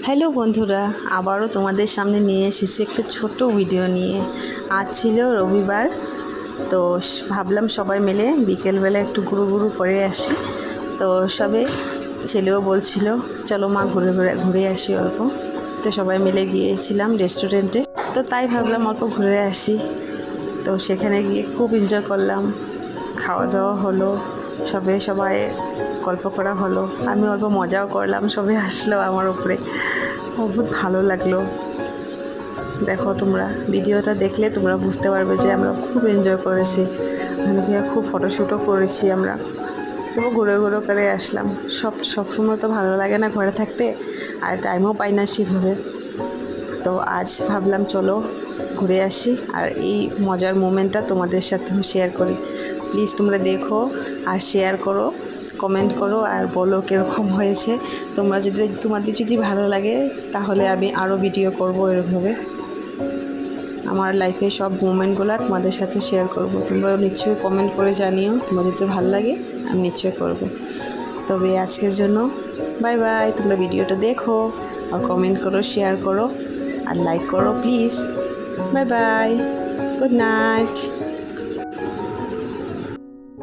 Hello বন্ধুরা, আবারও তোমাদের সামনে নিয়ে এসেছি একটা ছোট ভিডিও নিয়ে। আজ ছিল রবিবার, তো ভাবলাম সবাই মিলে বিকেলবেলা একটু ঘুরু করে আসি। তো সবে ছেলেও বলছিল চলো মা ঘুরে আসি অল্প। তো সবাই মিলে গিয়েছিলাম রেস্টুরেন্টে, তো তাই ভাবলাম অল্প ঘুরে আসি। তো সেখানে গিয়ে খুব এনজয় করলাম, খাওয়া দাওয়া হলো, সবাই গল্প করা হলো, আমি অল্প মজাও করলাম, সবাই আসলো আমার উপরে, বহুত ভালো লাগলো। দেখো তোমরা ভিডিওটা দেখলে তোমরা বুঝতে পারবে যে আমরা খুব এনজয় করেছি, ওখানে গিয়ে খুব ফটোশ্যুটও করেছি আমরা। তবু ঘুরে করে আসলাম। সবসময় তো ভালো লাগে না ঘরে থাকতে, আর টাইমও পাই না সেভাবে। তো আজ ভাবলাম চলো ঘুরে আসি, আর এই মজার মোমেন্টটা তোমাদের সাথে শেয়ার করি। প্লিজ তোমরা দেখো আর শেয়ার করো, কমেন্ট করো আর বলো কীরকম হয়েছে। তোমাদের যদি ভালো লাগে তাহলে আমি আরও ভিডিও করব এরভাবে। আমার লাইফে সব মোমেন্টগুলো তোমাদের সাথে শেয়ার করব। তোমরাও নিশ্চয়ই কমেন্ট করে জানিও তোমাদের যদি ভালো লাগে, আমি নিশ্চয়ই করব। তবে আজকের জন্য বাই বাই। তোমরা ভিডিওটা দেখো আর কমেন্ট করো, শেয়ার করো আর লাইক করো please. Bye bye, good night.